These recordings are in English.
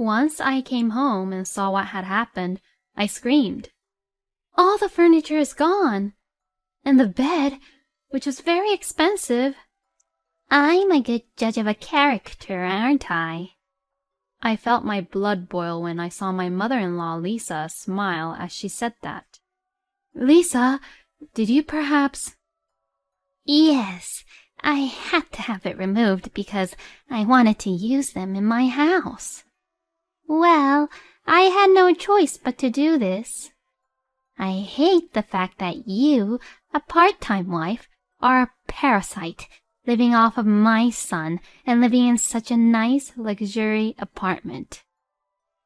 Once I came home and saw what had happened, I screamed. All the furniture is gone, and the bed, which was very expensive. I'm a good judge of a character, aren't I? I felt my blood boil when I saw my mother-in-law, Lisa, smile as she said that. Lisa, did you perhaps— Yes, I had to have it removed because I wanted to use them in my house. Well, I had no choice but to do this. I hate the fact that you, a part-time wife, are a parasite, living off of my son and living in such a nice, luxury apartment.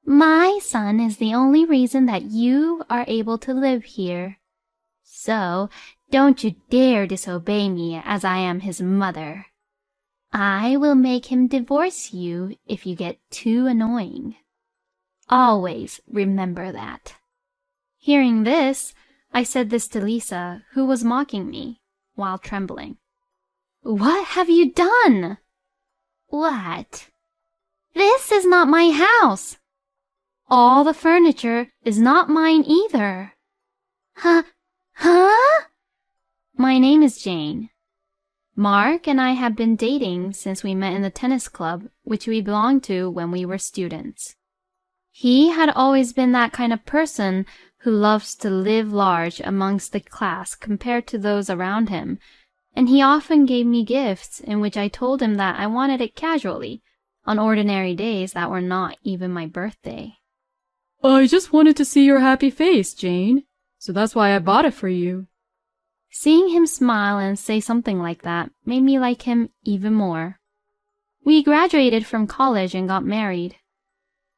My son is the only reason that you are able to live here. So, don't you dare disobey me as I am his mother. I will make him divorce you if you get too annoying. Always remember that. Hearing this, I said this to Lisa, who was mocking me, while trembling. What have you done? What? This is not my house. All the furniture is not mine either. Huh? My name is Jane. Mark and I have been dating since we met in the tennis club, which we belonged to when we were students. He had always been that kind of person who loves to live large amongst the class compared to those around him, and he often gave me gifts in which I told him that I wanted it casually, on ordinary days that were not even my birthday. I just wanted to see your happy face, Jane, so that's why I bought it for you. Seeing him smile and say something like that made me like him even more. We graduated from college and got married.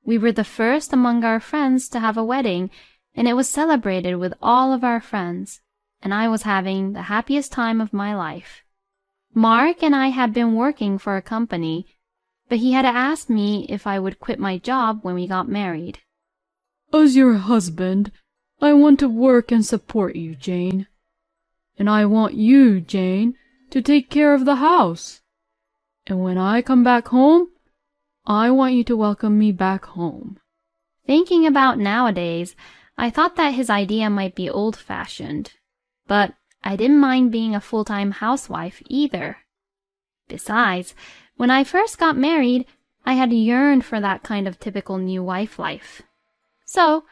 We were the first among our friends to have a wedding, and it was celebrated with all of our friends, and I was having the happiest time of my life. Mark and I had been working for a company, but he had asked me if I would quit my job when we got married. As your husband, I want to work and support you, Jane. And I want you, Jane, to take care of the house. And when I come back home, I want you to welcome me back home. Thinking about nowadays, I thought that his idea might be old-fashioned, but I didn't mind being a full-time housewife either. Besides, when I first got married, I had yearned for that kind of typical new wife life. So,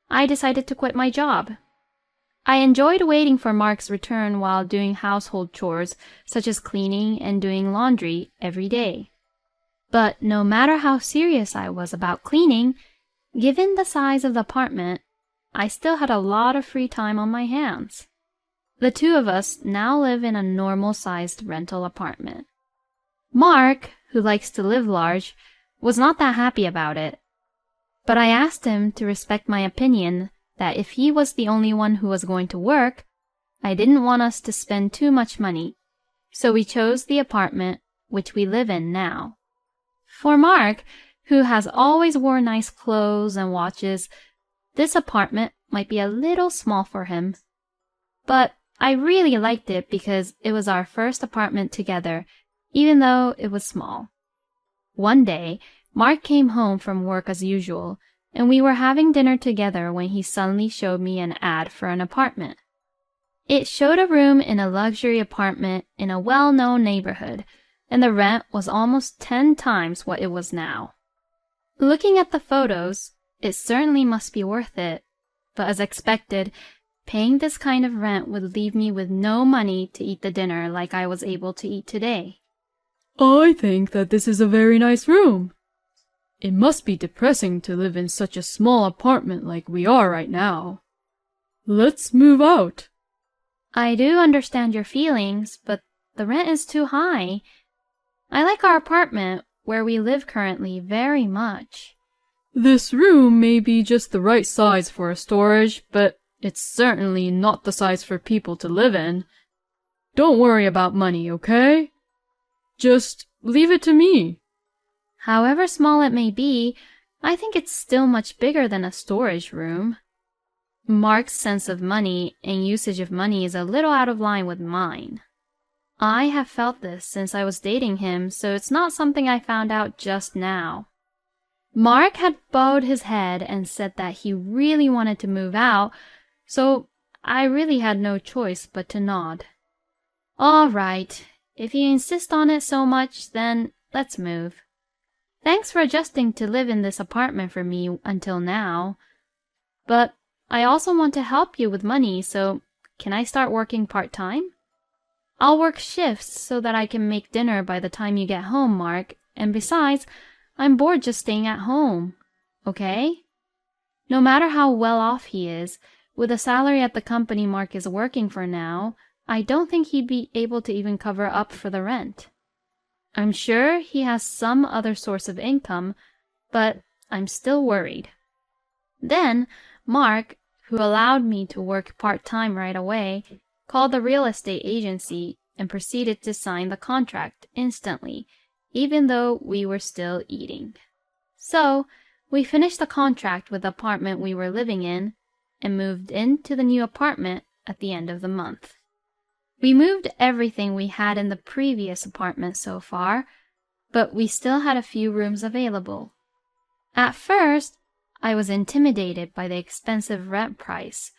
I decided to quit my job. I enjoyed waiting for Mark's return while doing household chores, such as cleaning and doing laundry, every day. But no matter how serious I was about cleaning, given the size of the apartment, I still had a lot of free time on my hands. The two of us now live in a normal-sized rental apartment. Mark, who likes to live large, was not that happy about it. But I asked him to respect my opinion that if he was the only one who was going to work, I didn't want us to spend too much money, so we chose the apartment which we live in now. For Mark, who has always worn nice clothes and watches, this apartment might be a little small for him. But I really liked it because it was our first apartment together, even though it was small. One day, Mark came home from work as usual, and we were having dinner together when he suddenly showed me an ad for an apartment. It showed a room in a luxury apartment in a well-known neighborhood, and the rent was almost 10 times what it was now. Looking at the photos, it certainly must be worth it, but as expected, paying this kind of rent would leave me with no money to eat the dinner like I was able to eat today. I think that this is a very nice room. It must be depressing to live in such a small apartment like we are right now. Let's move out. I do understand your feelings, but the rent is too high. I like our apartment, where we live currently, very much. This room may be just the right size for a storage, but it's certainly not the size for people to live in. Don't worry about money, okay? Just leave it to me. However small it may be, I think it's still much bigger than a storage room. Mark's sense of money and usage of money is a little out of line with mine. I have felt this since I was dating him, so it's not something I found out just now. Mark had bowed his head and said that he really wanted to move out, so I really had no choice but to nod. All right, if you insist on it so much, then let's move. Thanks for adjusting to live in this apartment for me until now. But I also want to help you with money, so can I start working part-time? I'll work shifts so that I can make dinner by the time you get home, Mark, and besides, I'm bored just staying at home. Okay? No matter how well off he is, with the salary at the company Mark is working for now, I don't think he'd be able to even cover up for the rent. I'm sure he has some other source of income, but I'm still worried. Then Mark, who allowed me to work part-time right away, called the real estate agency and proceeded to sign the contract instantly, even though we were still eating. So we finished the contract with the apartment we were living in and moved into the new apartment at the end of the month. We moved everything we had in the previous apartment so far, but we still had a few rooms available. At first, I was intimidated by the expensive rent price,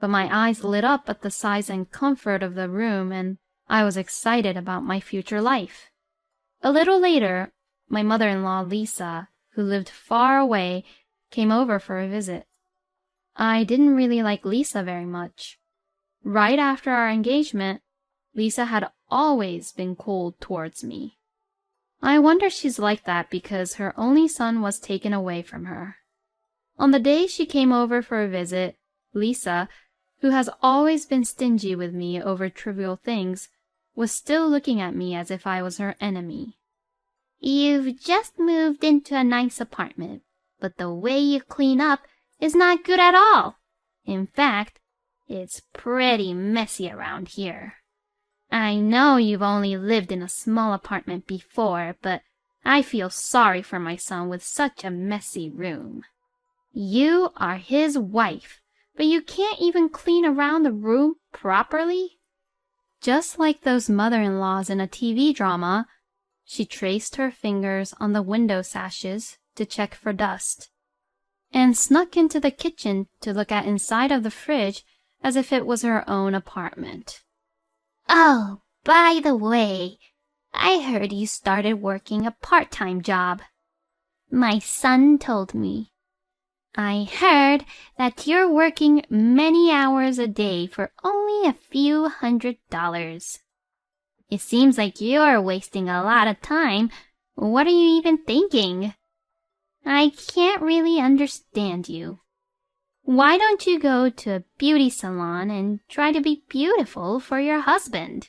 but my eyes lit up at the size and comfort of the room, and I was excited about my future life. A little later, my mother-in-law Lisa, who lived far away, came over for a visit. I didn't really like Lisa very much. Right after our engagement, Lisa had always been cold towards me. I wonder she's like that because her only son was taken away from her. On the day she came over for a visit, Lisa, who has always been stingy with me over trivial things, was still looking at me as if I was her enemy. You've just moved into a nice apartment, but the way you clean up is not good at all. In fact, it's pretty messy around here. I know you've only lived in a small apartment before, but I feel sorry for my son with such a messy room. You are his wife, but you can't even clean around the room properly? Just like those mother-in-laws in a TV drama, she traced her fingers on the window sashes to check for dust, and snuck into the kitchen to look at inside of the fridge as if it was her own apartment. Oh, by the way, I heard you started working a part-time job. My son told me. I heard that you're working many hours a day for only a few $100s. It seems like you're wasting a lot of time. What are you even thinking? I can't really understand you. Why don't you go to a beauty salon and try to be beautiful for your husband?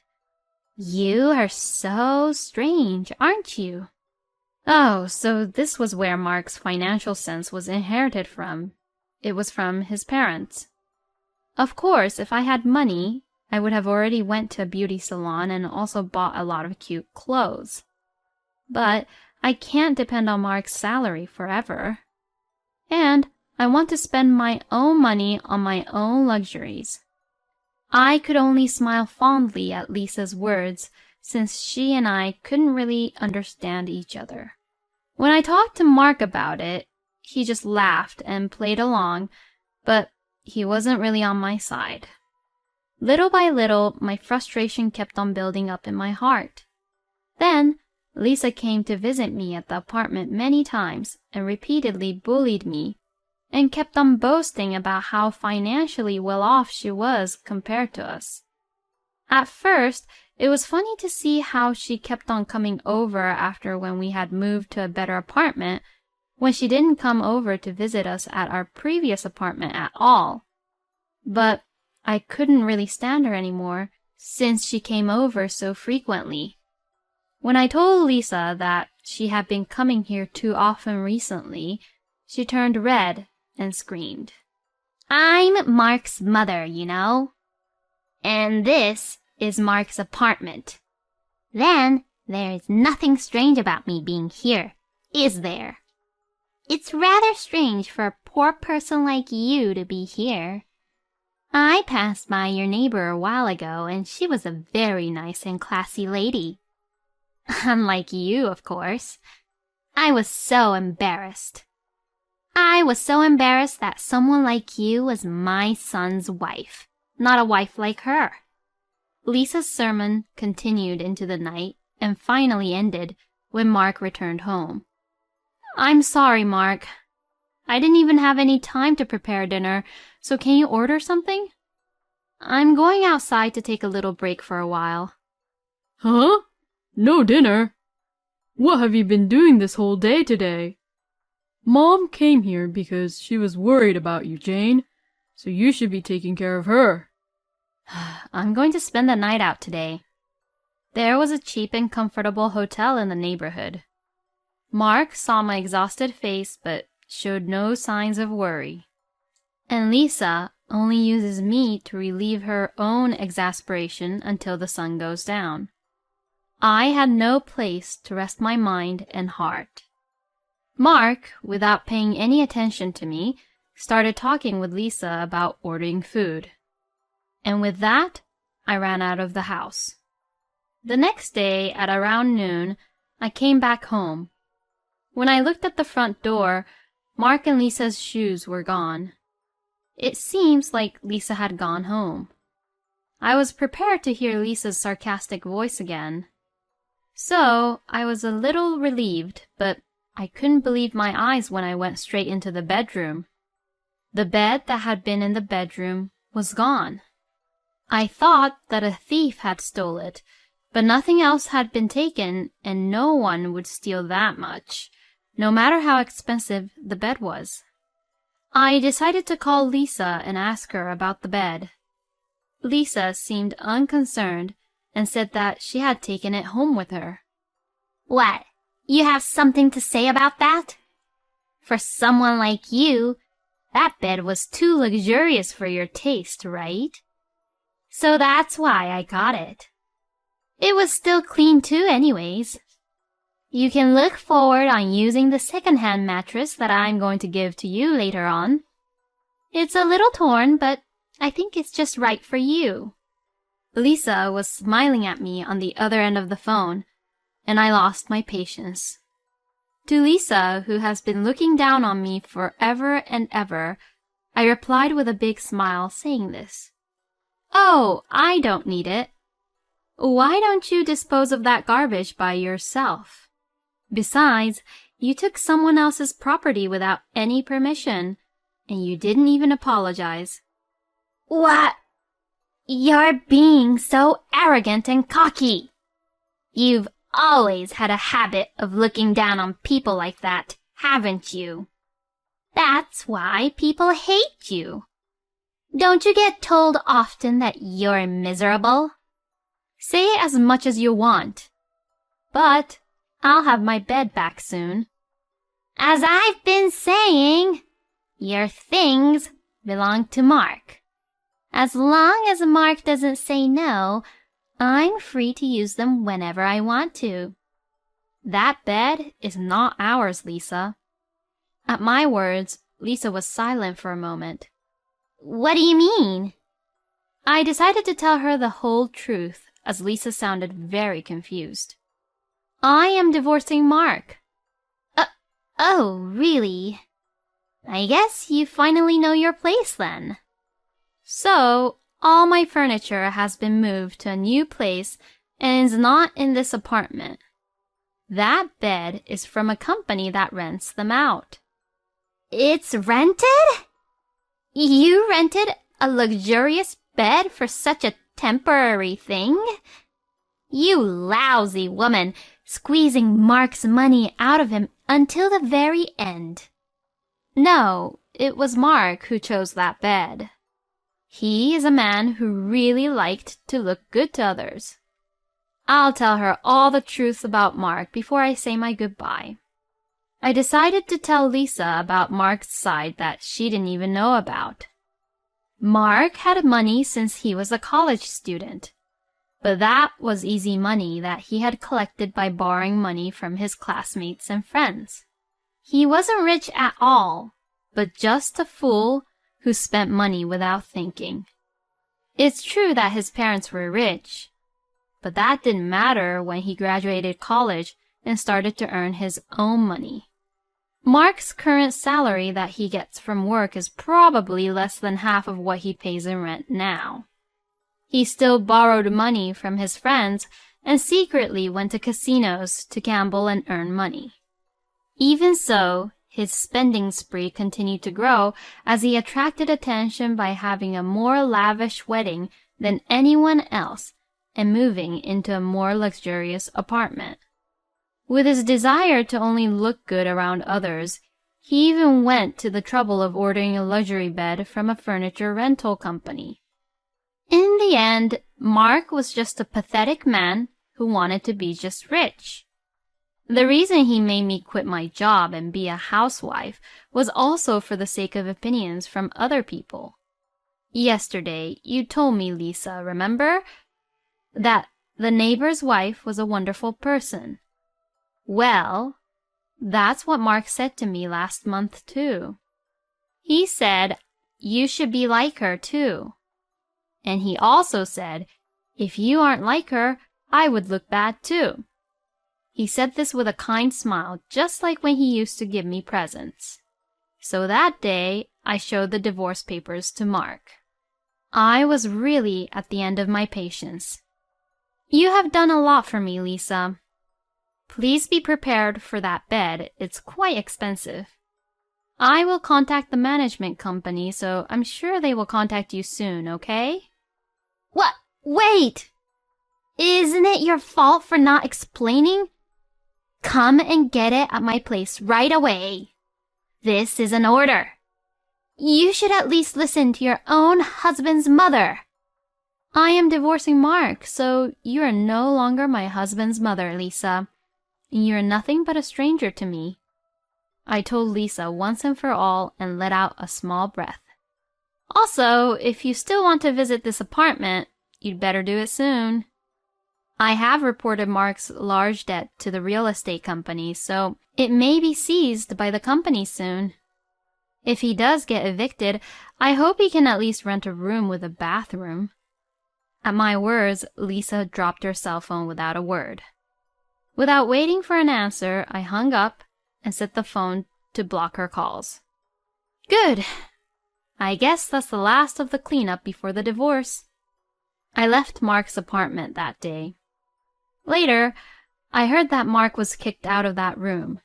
You are so strange, aren't you? Oh, so this was where Mark's financial sense was inherited from. It was from his parents. Of course, if I had money, I would have already went to a beauty salon and also bought a lot of cute clothes. But I can't depend on Mark's salary forever. And I want to spend my own money on my own luxuries. I could only smile fondly at Lisa's words, since she and I couldn't really understand each other. When I talked to Mark about it, he just laughed and played along, but he wasn't really on my side. Little by little, my frustration kept on building up in my heart. Then, Lisa came to visit me at the apartment many times and repeatedly bullied me, and kept on boasting about how financially well off she was compared to us. At first, it was funny to see how she kept on coming over after when we had moved to a better apartment, when she didn't come over to visit us at our previous apartment at all. But I couldn't really stand her anymore, since she came over so frequently. When I told Lisa that she had been coming here too often recently, she turned red and screamed. I'm Mark's mother, you know. And this is Mark's apartment. Then there is nothing strange about me being here, is there? It's rather strange for a poor person like you to be here. I passed by your neighbor a while ago, and she was a very nice and classy lady. Unlike you, of course. I was so embarrassed. I was so embarrassed that someone like you was my son's wife, not a wife like her. Lisa's sermon continued into the night and finally ended when Mark returned home. I'm sorry, Mark. I didn't even have any time to prepare dinner, so can you order something? I'm going outside to take a little break for a while. Huh? No dinner? What have you been doing this whole day today? Mom came here because she was worried about you, Jane, so you should be taking care of her. I'm going to spend the night out today. There was a cheap and comfortable hotel in the neighborhood. Mark saw my exhausted face but showed no signs of worry. And Lisa only uses me to relieve her own exasperation until the sun goes down. I had no place to rest my mind and heart. Mark, without paying any attention to me, started talking with Lisa about ordering food. And with that, I ran out of the house. The next day, at around noon, I came back home. When I looked at the front door, Mark and Lisa's shoes were gone. It seems like Lisa had gone home. I was prepared to hear Lisa's sarcastic voice again. So I was a little relieved, but I couldn't believe my eyes when I went straight into the bedroom. The bed that had been in the bedroom was gone. I thought that a thief had stole it, but nothing else had been taken, and no one would steal that much, no matter how expensive the bed was. I decided to call Lisa and ask her about the bed. Lisa seemed unconcerned and said that she had taken it home with her. What? You have something to say about that? For someone like you, that bed was too luxurious for your taste, right? So that's why I got it. It was still clean too anyways. You can look forward on using the second-hand mattress that I'm going to give to you later on. It's a little torn, but I think it's just right for you. Lisa was smiling at me on the other end of the phone, and I lost my patience. To Lisa, who has been looking down on me forever and ever, I replied with a big smile saying this. Oh, I don't need it. Why don't you dispose of that garbage by yourself? Besides, you took someone else's property without any permission, and you didn't even apologize. What? You're being so arrogant and cocky. You've always had a habit of looking down on people like that, haven't you? That's why people hate you. Don't you get told often that you're miserable? Say as much as you want, but I'll have my bed back soon. As I've been saying, your things belong to Mark. As long as Mark doesn't say no, I'm free to use them whenever I want to. That bed is not ours, Lisa. At my words, Lisa was silent for a moment. What do you mean? I decided to tell her the whole truth, as Lisa sounded very confused. I am divorcing Mark. Oh, really? I guess you finally know your place then. So, all my furniture has been moved to a new place and is not in this apartment. That bed is from a company that rents them out. It's rented? You rented a luxurious bed for such a temporary thing? You lousy woman, squeezing Mark's money out of him until the very end. No, it was Mark who chose that bed. He is a man who really liked to look good to others. I'll tell her all the truth about Mark before I say my goodbye. I decided to tell Lisa about Mark's side that she didn't even know about. Mark had money since he was a college student, but that was easy money that he had collected by borrowing money from his classmates and friends. He wasn't rich at all, but just a fool who spent money without thinking. It's true that his parents were rich, but that didn't matter when he graduated college and started to earn his own money. Mark's current salary that he gets from work is probably less than half of what he pays in rent now. He still borrowed money from his friends and secretly went to casinos to gamble and earn money. Even so, his spending spree continued to grow as he attracted attention by having a more lavish wedding than anyone else and moving into a more luxurious apartment. With his desire to only look good around others, he even went to the trouble of ordering a luxury bed from a furniture rental company. In the end, Mark was just a pathetic man who wanted to be just rich. The reason he made me quit my job and be a housewife was also for the sake of opinions from other people. Yesterday, you told me, Lisa, remember? That the neighbor's wife was a wonderful person. Well, that's what Mark said to me last month, too. He said, you should be like her, too. And he also said, if you aren't like her, I would look bad, too. He said this with a kind smile, just like when he used to give me presents. So that day, I showed the divorce papers to Mark. I was really at the end of my patience. You have done a lot for me, Lisa. Please be prepared for that bed. It's quite expensive. I will contact the management company, so I'm sure they will contact you soon, okay? What? Wait! Isn't it your fault for not explaining? Come and get it at my place right away. This is an order. You should at least listen to your own husband's mother. I am divorcing Mark, so you are no longer my husband's mother, Lisa. You are nothing but a stranger to me. I told Lisa once and for all and let out a small breath. Also, if you still want to visit this apartment, you'd better do it soon. I have reported Mark's large debt to the real estate company, so it may be seized by the company soon. If he does get evicted, I hope he can at least rent a room with a bathroom. At my words, Lisa dropped her cell phone without a word. Without waiting for an answer, I hung up and set the phone to block her calls. Good. I guess that's the last of the cleanup before the divorce. I left Mark's apartment that day. Later, I heard that Mark was kicked out of that room.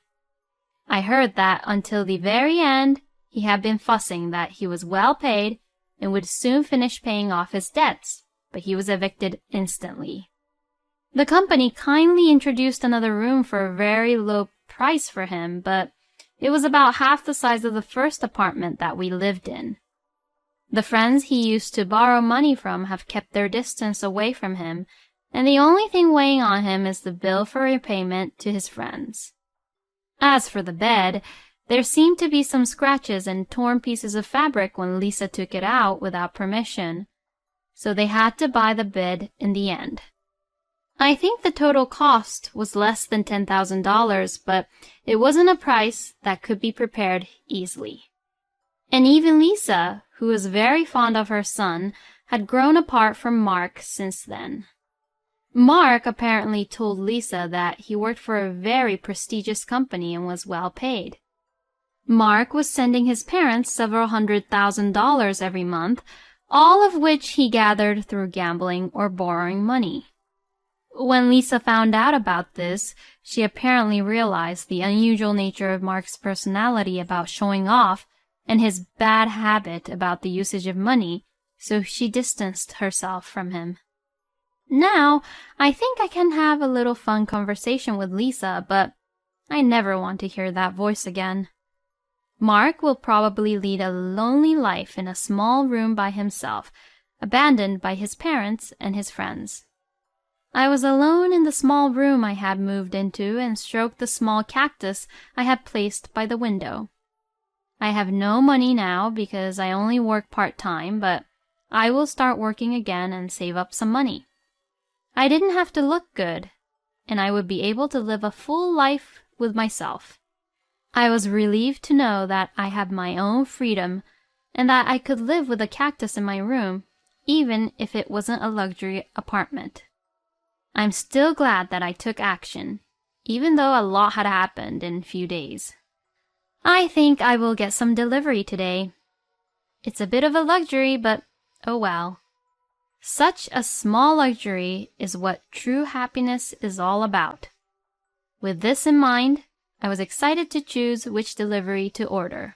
I heard that until the very end, he had been fussing that he was well paid and would soon finish paying off his debts, but he was evicted instantly. The company kindly introduced another room for a very low price for him, but it was about half the size of the first apartment that we lived in. The friends he used to borrow money from have kept their distance away from him, and the only thing weighing on him is the bill for repayment to his friends. As for the bed, there seemed to be some scratches and torn pieces of fabric when Lisa took it out without permission, so they had to buy the bed in the end. I think the total cost was less than $10,000, but it wasn't a price that could be prepared easily. And even Lisa, who was very fond of her son, had grown apart from Mark since then. Mark apparently told Lisa that he worked for a very prestigious company and was well paid. Mark was sending his parents several $100,000 every month, all of which he gathered through gambling or borrowing money. When Lisa found out about this, she apparently realized the unusual nature of Mark's personality about showing off and his bad habit about the usage of money, so she distanced herself from him. Now, I think I can have a little fun conversation with Lisa, but I never want to hear that voice again. Mark will probably lead a lonely life in a small room by himself, abandoned by his parents and his friends. I was alone in the small room I had moved into and stroked the small cactus I had placed by the window. I have no money now because I only work part-time, but I will start working again and save up some money. I didn't have to look good, and I would be able to live a full life with myself. I was relieved to know that I had my own freedom and that I could live with a cactus in my room, even if it wasn't a luxury apartment. I'm still glad that I took action, even though a lot had happened in a few days. I think I will get some delivery today. It's a bit of a luxury, but oh well. Such a small luxury is what true happiness is all about. With this in mind, I was excited to choose which delivery to order.